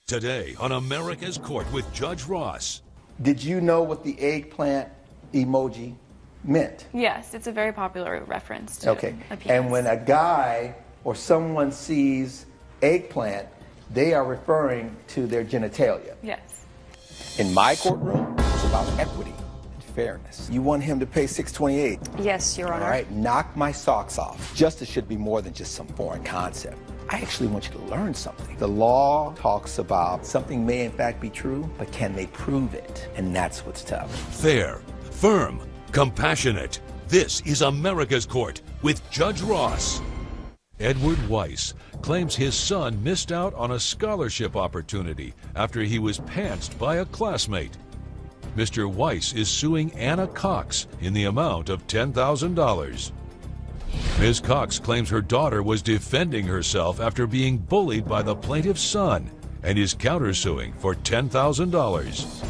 Today on America's Court with Judge Ross. Did you know what the eggplant emoji meant? Yes, it's a very popular reference to a penis. And when a guy or someone sees eggplant, they are referring to their genitalia. Yes. In my courtroom, it's about equity and fairness. You want him to pay $628? Yes, Your Honor. All right, knock my socks off. Justice should be more than just some foreign concept. I actually want you to learn something. The law talks about something may in fact be true, but can they prove it? And that's what's tough. Fair, firm, compassionate. This is America's Court with Judge Ross. Edward Weiss claims his son missed out on a scholarship opportunity after he was pantsed by a classmate. Mr. Weiss is suing Anna Cox in the amount of $10,000. Ms. Cox claims her daughter was defending herself after being bullied by the plaintiff's son and is countersuing for $10,000.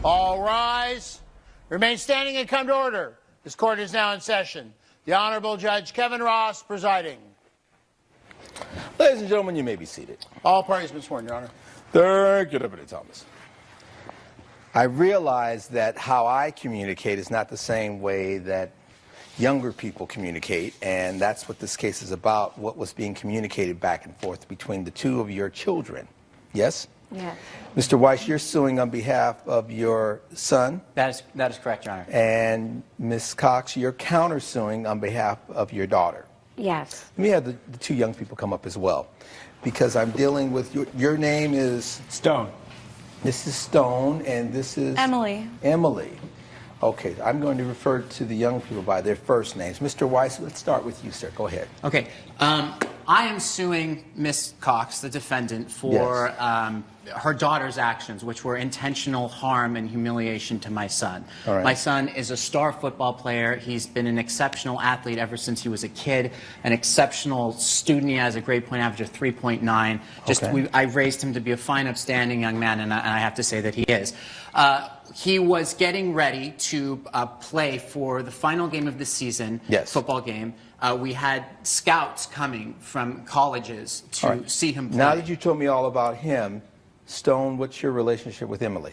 All rise. Remain standing and come to order. This court is now in session. The Honorable Judge Kevin Ross presiding. Ladies and gentlemen, you may be seated. All parties been sworn, Your Honor. Thank you, Deputy Thomas. I realize that how I communicate is not the same way that younger people communicate, and that's what this case is about, what was being communicated back and forth between the two of your children. Yes? Yes. Mr. Weiss, you're suing on behalf of your son. That is correct, Your Honor. And Ms. Cox, you're countersuing on behalf of your daughter. Yes. Let me have the two young people come up as well, because I'm dealing with your name is Stone. Mrs. Stone, and this is Emily. Emily. Okay, I'm going to refer to the young people by their first names. Mr. Weiss, let's start with you, sir. Go ahead. Okay. I am suing Miss Cox, the defendant, for her daughter's actions, which were intentional harm and humiliation to my son. All right. My son is a star football player. He's been an exceptional athlete ever since he was a kid, an exceptional student. He has a grade point average of 3.9. Okay. I raised him to be a fine, upstanding young man, and I have to say that he is. He was getting ready to play for the final game of the season, football game. We had scouts coming from colleges to see him play. Now that you told me all about him, Stone, what's your relationship with Emily?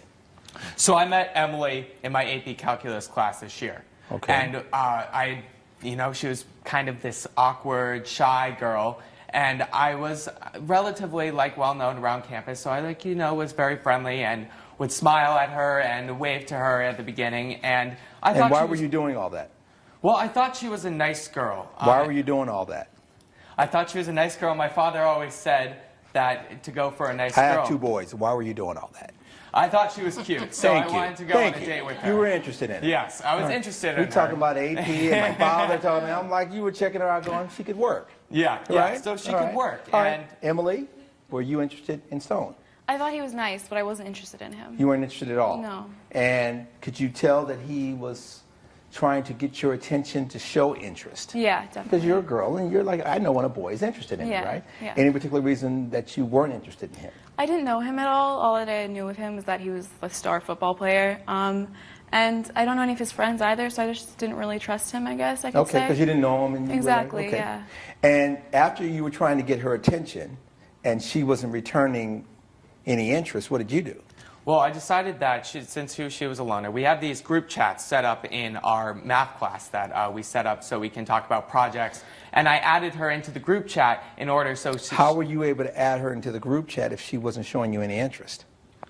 So I met Emily in my AP Calculus class this year. Okay. And she was kind of this awkward, shy girl. And I was relatively, well-known around campus. So I, was very friendly and would smile at her and wave to her at the beginning. And I thought why were you doing all that? Well, I thought she was a nice girl. Why were you doing all that? I thought she was a nice girl. My father always said that to go for a nice girl. I have two boys. Why were you doing all that? I thought she was cute, so I wanted to go on a date with her. You were interested in it. Yes, I was interested in her. We talking about AP, and my father told me, I'm like, you were checking her out going, she could work. Yeah, right? So she could work. All right. Emily, were you interested in Stone? I thought he was nice, but I wasn't interested in him. You weren't interested at all? No. And could you tell that he was trying to get your attention to show interest? Yeah, definitely. Because you're a girl, and you're like, I know when a boy is interested in me, right? Yeah. Any particular reason that you weren't interested in him? I didn't know him at all. All that I knew of him was that he was a star football player. And I don't know any of his friends either, so I just didn't really trust him, I guess I could say. Okay, because you didn't know him. And exactly, okay. Yeah. And after you were trying to get her attention, and she wasn't returning any interest, what did you do? Well, I decided that since she was a loner, we have these group chats set up in our math class that we set up so we can talk about projects. And I added her into the group chat in order so... How were you able to add her into the group chat if she wasn't showing you any interest?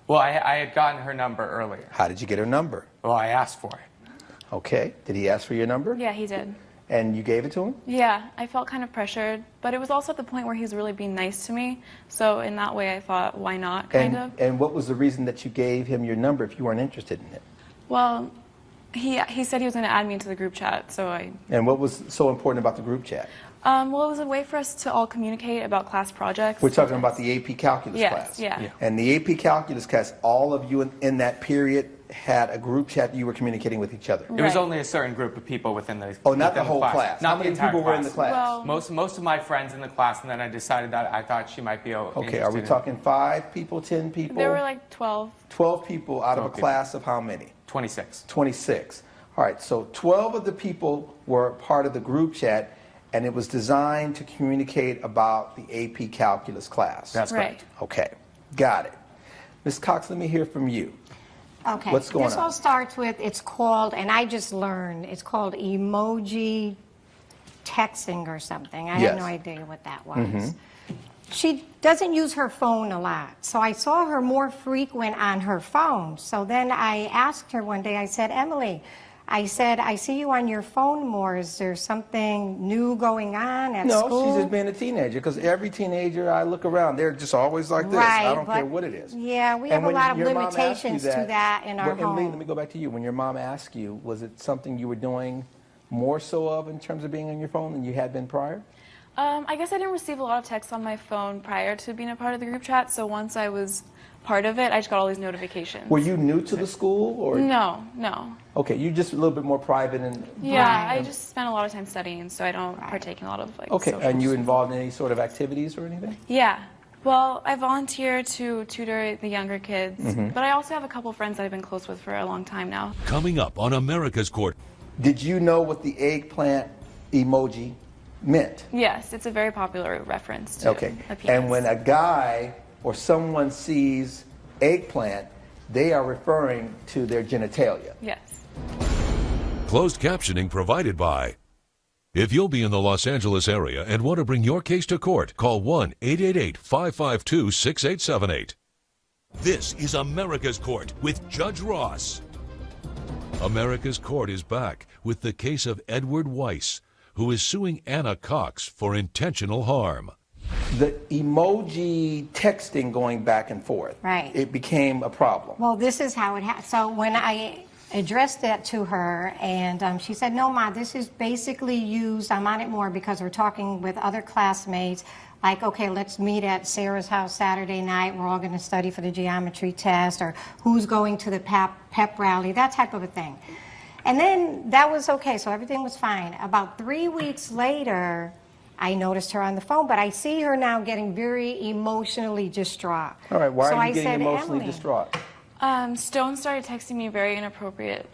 Well, I had gotten her number earlier. How did you get her number? Well, I asked for it. Okay. Did he ask for your number? Yeah, he did. And you gave it to him? Yeah, I felt kind of pressured, but it was also at the point where he was really being nice to me. So in that way, I thought, why not, kind of. And what was the reason that you gave him your number if you weren't interested in it? Well, he said he was going to add me into the group chat, so I... And what was so important about the group chat? Well, it was a way for us to all communicate about class projects. We're talking about the AP Calculus class. Yes, yeah. And the AP Calculus class, all of you in that period had a group chat that you were communicating with each other. It was only a certain group of people within the Oh, not the whole class. Not How many people were in the class? Well, most of my friends in the class, and then I decided that I thought she might be Okay, are we talking 5 people, 10 people? there were like 12. 12 people out of a class of how many? 26. 26. All right, so 12 of the people were part of the group chat, and it was designed to communicate about the AP Calculus class. That's correct. Okay, got it. Ms. Cox, let me hear from you. Okay. What's going This on? all starts with, it's called, and I just learned, it's called emoji texting or something. I had no idea what that was. She doesn't use her phone a lot, so I saw her more frequent on her phone. So then I asked her one day, I said, Emily, I said, I see you on your phone more. Is there something new going on at school? No, she's just being a teenager, because every teenager I look around, they're just always like this. Right, I don't care what it is. Yeah, we And have a when lot of your mom asked you limitations to that in our and Lee, home. let me go back to you. When your mom asked you, was it something you were doing more so of in terms of being on your phone than you had been prior? I guess I didn't receive a lot of texts on my phone prior to being a part of the group chat, so once I was part of it, I just got all these notifications. Were you new to the school, or? No. Okay, you're just a little bit more private and. Yeah, I just spent a lot of time studying, so I don't partake in a lot of Okay, social and you stuff. involved in any sort of activities or anything? Yeah. Well, I volunteer to tutor the younger kids, but I also have a couple friends that I've been close with for a long time now. Coming up on America's Court. Did you know what the eggplant emoji meant? Yes, it's a very popular reference to Okay, a penis. and when a guy or someone sees eggplant, they are referring to their genitalia. Yes. Closed captioning provided by. If you'll be in the Los Angeles area and want to bring your case to court, call 1-888-552-6878. This is America's Court with Judge Ross. America's Court is back with the case of Edward Weiss, who is suing Anna Cox for intentional harm. The emoji texting going back and forth, Right. it became a problem. Well, this is how it happened. So when I addressed that to her, and she said, no, Ma, this is basically used, I'm on it more because we're talking with other classmates, like, okay, let's meet at Sarah's house Saturday night, we're all going to study for the geometry test, or who's going to the pep rally, that type of a thing. And then that was okay, so everything was fine. About 3 weeks later, I noticed her on the phone, but I see her now getting very emotionally distraught. All right, why So are you I getting said, emotionally Emily, distraught? Stone started texting me very inappropriate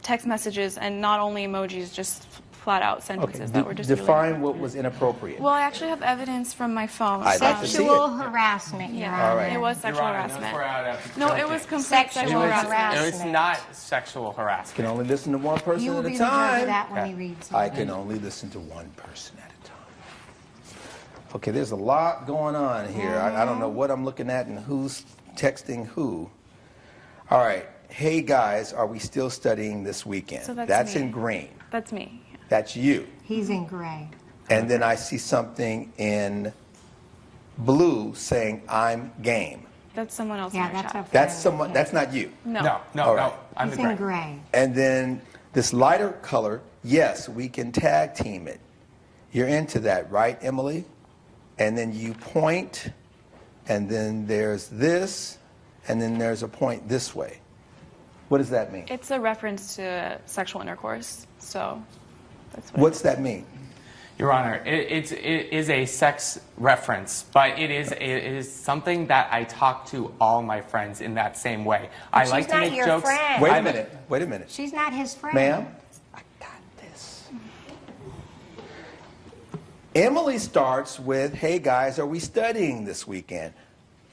text messages, and not only emojis, just flat out sentences that were just define really what was inappropriate. Well, I actually have evidence from my phone. I'd like to see Sexual it. harassment, Your Yeah, Honor. All right. it was sexual harassment. No, it was complete Sexual sexual harassment. It was harassment. not sexual I can harassment. only listen to one person You will at be a the judge time. of that when he reads it. I can only listen to one person at a time. Okay, there's a lot going on here. I don't know what I'm looking at and who's texting who. All right. Hey, guys, are we still studying this weekend? So that's me. in green. That's me. That's you. He's in gray. And then I see something in blue saying, I'm game. That's someone else Yeah, in our that's chat. a That's someone, that's not you. No. All right. I'm He's the in gray. gray. And then this lighter color, yes, we can tag team it. You're into that, right, Emily? And then you point, and then there's this, and then there's a point this way. What does that mean? It's a reference to sexual intercourse, so that's what What's that mean? Your Honor, it is a sex reference, but it is something that I talk to all my friends in that same way. I she's like to not make your jokes. friend. Wait a I'm minute. Wait a minute. She's not his friend. Ma'am, I got this. Emily starts with, hey guys, are we studying this weekend?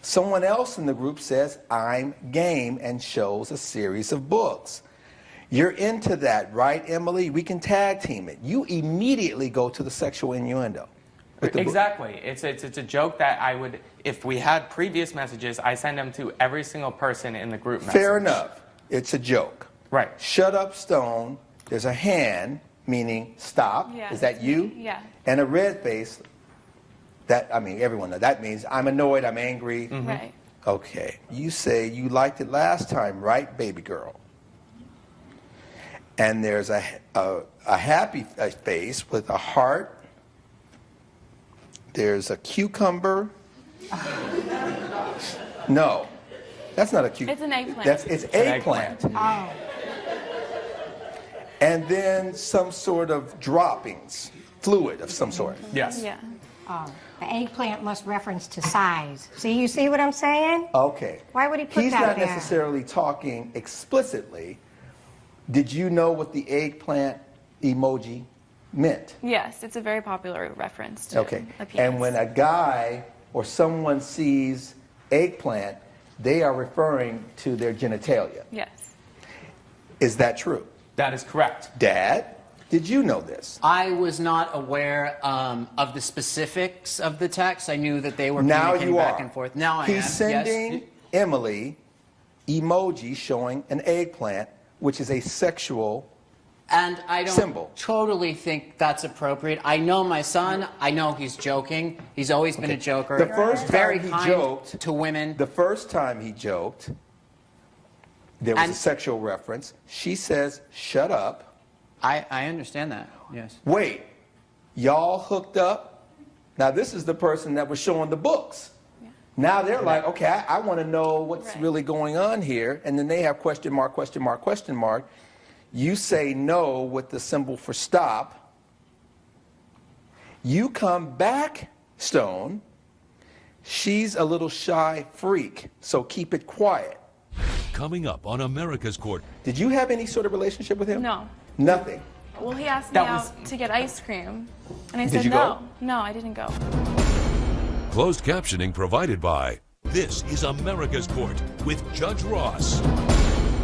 Someone else in the group says, I'm game, and shows a series of books. You're into that, right, Emily? We can tag team it. You immediately go to the sexual innuendo. with the book. Exactly. It's a joke that I would, if we had previous messages, I send them to every single person in the group message. Fair enough. It's a joke. Right. Shut up, Stone. There's a hand, meaning stop. Yeah, Is that that's you? me. Yeah. And a red face. Everyone knows. That means I'm annoyed, I'm angry. Right. Okay. You say you liked it last time, right, baby girl? And there's a happy face with a heart. There's a cucumber. No, that's not a cucumber. It's an eggplant. It's eggplant. Oh, And then some sort of droppings, fluid of some sort. Yes. Yeah. oh. The eggplant must reference to size. See, you see what I'm saying? Okay. Why would he put He's that not there? necessarily talking explicitly. Did you know what the eggplant emoji meant? Yes, it's a very popular reference to Okay. a penis. And when a guy or someone sees eggplant, they are referring to their genitalia. Yes. Is that true? That is correct. Dad, did you know this? I was not aware of the specifics of the text. I knew that they were Now communicating you are. back and forth. Now I am. He's sending Yes. Emily emoji showing an eggplant, which is a sexual And I don't symbol. totally think that's appropriate. I know my son. I know he's joking. He's always been a joker. The first very time he kind joked to women. The first time he joked, there was And- a sexual reference. She says, "Shut up." I understand that. Yes. Wait, y'all hooked up? Now this is the person that was showing the books. Now they're like, okay, I want to know what's Right. really going on here. And then they have question mark, question mark, question mark. You say no with the symbol for stop. You come back, Stone. She's a little shy freak, so keep it quiet. Coming up on America's Court, Did you have any sort of relationship with him? No. Nothing. Well, he asked me That out was- to get ice cream, and I Did said you no. go? No, I didn't go. closed captioning provided by This is America's Court with Judge Ross.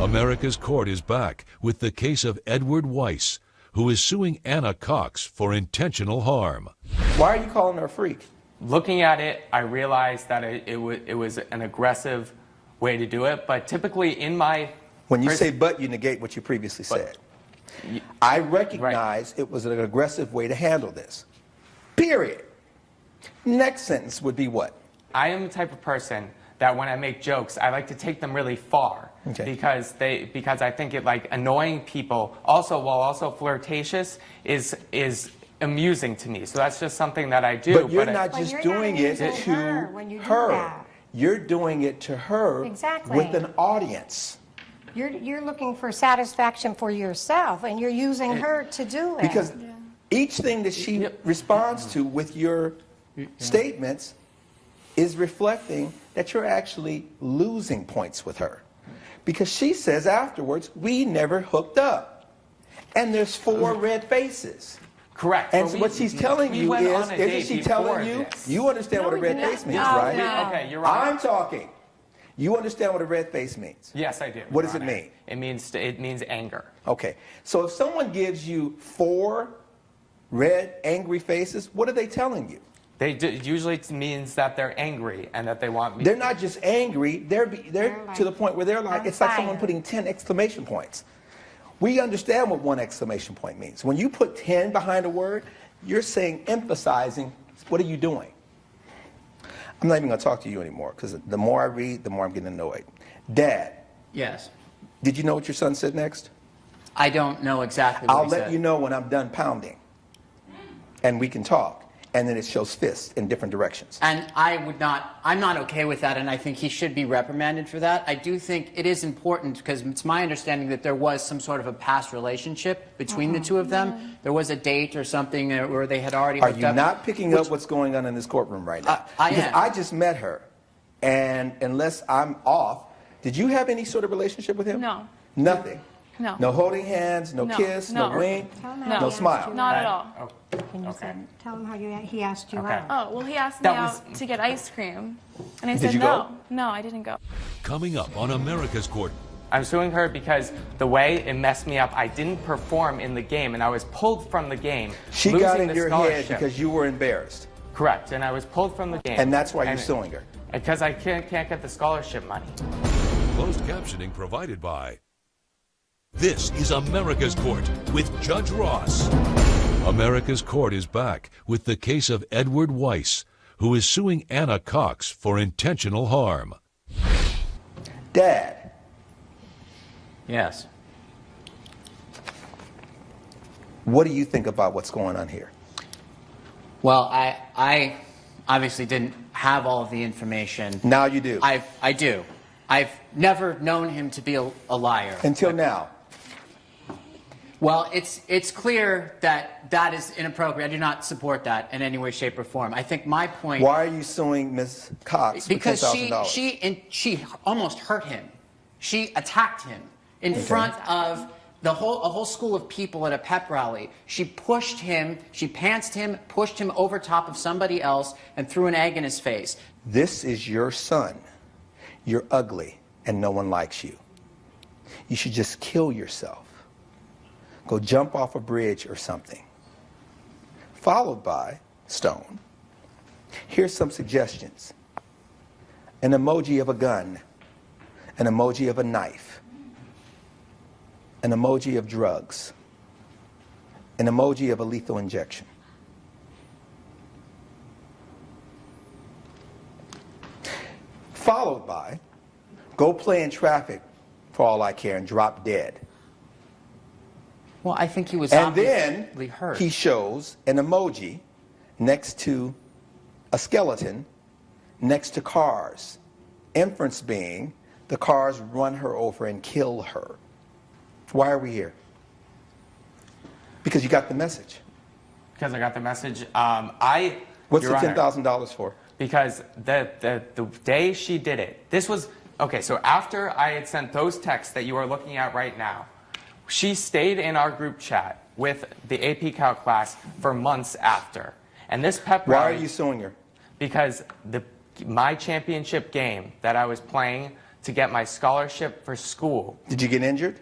America's Court is back with the case of Edward Weiss, who is suing Anna Cox for intentional harm. Why are you calling her a freak? Looking at it, I realized that it was an aggressive way to do it, but typically in my... When you say but, you negate what you previously said. I recognize it was an aggressive way to handle this. Period. Next sentence would be what? I am the type of person that when I make jokes, I like to take them really far. Okay. Because I think it like annoying people, also while also flirtatious, is amusing to me. So that's just something that I do. But you're I- not But just you're not doing it amusing to her when you do her. that. You're doing it to her Exactly. with an audience. You're looking for satisfaction for yourself, and you're using her to do it. Because each thing that she responds to with your statements is reflecting that you're actually losing points with her. Because she says afterwards, we never hooked up. And there's 4 red faces. Correct. And But we- what she's telling we you went is, on a date isn't she before telling you? this. You understand what a red face means, No, right? no. Okay, you're right. I'm talking. You understand what a red face means? Yes, I do. What Your does it Honor. mean? It means anger. Okay. So if someone gives you 4 red, angry faces, what are they telling you? Usually it means that they're angry and that they want me. They're not just angry, they're like, to the point where they're like, "I'm it's like someone fired." putting 10 exclamation points. We understand what 1 exclamation point means. When you put 10 behind a word, you're saying, emphasizing, what are you doing? I'm not even going to talk to you anymore, because the more I read, the more I'm getting annoyed. Dad, Yes. did you know what your son said next? I don't know exactly what I'll he let said. you know when I'm done pounding, and we can talk. And then it shows fists in different directions. And I'm not okay with that, and I think he should be reprimanded for that. I do think it is important, because it's my understanding that there was some sort of a past relationship between the two of them. There was a date or something where they had already Are hooked you up. not picking up what's going on in this courtroom right now? I Because am. I just met her, and unless I'm off, did you have any sort of relationship with him? No. Nothing? No. No holding hands, no No. kiss, no No. wink, Tell him how No. he no asked smile? you Not out. at all. Oh, Can you okay. say, tell him how he asked you Okay. out. Oh, well, he asked me That was- out to get ice cream, and I Did said you no. go? No, I didn't go. Coming up on America's Court, I'm suing her because the way it messed me up, I didn't perform in the game, and I was pulled from the game. She losing got in the your head scholarship. because you were embarrassed. Correct, and I was pulled from the game. And that's why you're suing her. Because I can't get the scholarship money. closed captioning provided by This is America's Court with Judge Ross. America's Court is back with the case of Edward Weiss, who is suing Anna Cox for intentional harm. Dad, Yes. what do you think about what's going on here? Well, I obviously didn't have all of the information. Now you do. I do. I've never known him to be a liar. Until now. Well, it's clear that that is inappropriate. I do not support that in any way, shape, or form. I think my point... Why are you suing Ms. Cox for Because $10,000? she almost hurt him. She attacked him in front of a whole school of people at a pep rally. She pushed him, she pantsed him, pushed him over top of somebody else, and threw an egg in his face. This is your son. you're ugly and no one likes you. You should just kill yourself. Go jump off a bridge or something. Followed by Stone. Here's some suggestions. An emoji of a gun, an emoji of a knife, an emoji of drugs, an emoji of a lethal injection. Followed by, go play in traffic for all I care and drop dead. Well, I think he was And obviously then hurt. he shows an emoji next to a skeleton next to cars. Inference being the cars run her over and kill her. Why are we here? Because you got the message. Because I got the message. What's Your the Honor, $10,000 for? Because the day she did it, this was, okay, so after I had sent those texts that you are looking at right now, she stayed in our group chat with the AP Calc class for months after. And this pep Why rally, are you suing her? because my championship game that I was playing to get my scholarship for school, Did you get injured?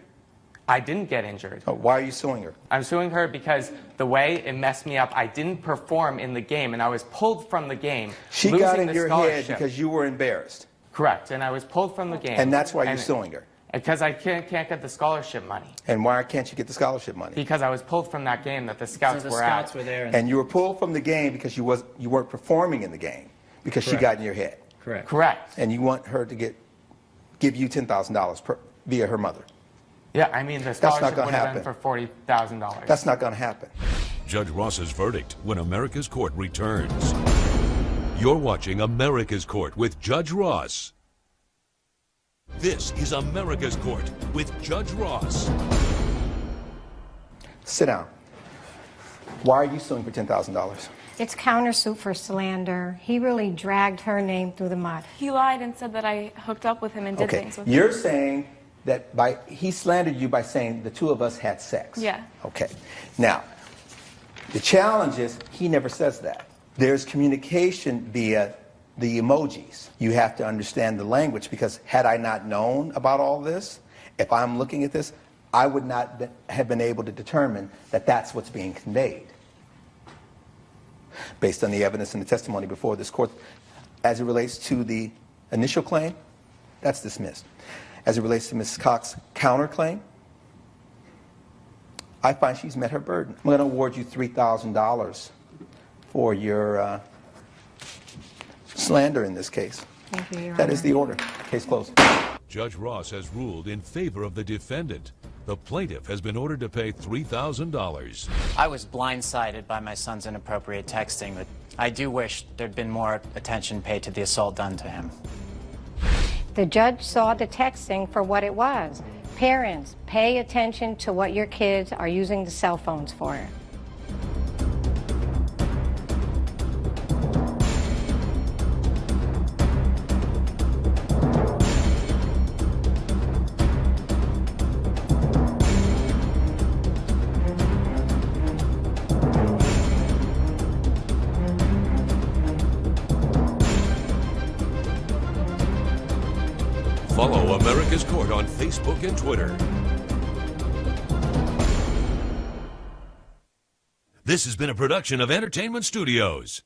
I didn't get injured. Oh, why are you suing her? I'm suing her because the way it messed me up, I didn't perform in the game, and I was pulled from the game. She losing got in the your head scholarship. because you were embarrassed. Correct, and I was pulled from the game. And that's why you're suing her. Because I can't get the scholarship money. And why can't you get the scholarship money? Because I was pulled from that game that the scouts So the were scouts at. were there. And you were pulled from the game because you weren't performing in the game because she Correct. got in your head. Correct. Correct. And you want her to give you $10,000 via her mother. Yeah, I mean, the not scholarship gonna would have been happen. for $40,000. That's not going to happen. Judge Ross's verdict when America's Court returns. You're watching America's Court with Judge Ross. This is America's Court with Judge Ross. Sit down. Why are you suing for $10,000? It's countersuit for slander. He really dragged her name through the mud. He lied and said that I hooked up with him and did Okay, things with him. you're saying that he slandered you by saying the two of us had sex. Yeah. Okay. Now, the challenge is he never says that. There's communication via the emojis. You have to understand the language because had I not known about all this, if I'm looking at this, I would not have been able to determine that that's what's being conveyed. Based on the evidence and the testimony before this court, as it relates to the initial claim, that's dismissed. As it relates to Mrs. Cox's counterclaim, I find she's met her burden. I'm going to award you $3,000 for your slander in this case. Thank you, Your That is Honor. the order. Case closed. Judge Ross has ruled in favor of the defendant. The plaintiff has been ordered to pay $3,000. I was blindsided by my son's inappropriate texting, but I do wish there'd been more attention paid to the assault done to him. The judge saw the texting for what it was. Parents, pay attention to what your kids are using the cell phones for. Follow America's Court on Facebook and Twitter. This has been a production of Entertainment Studios.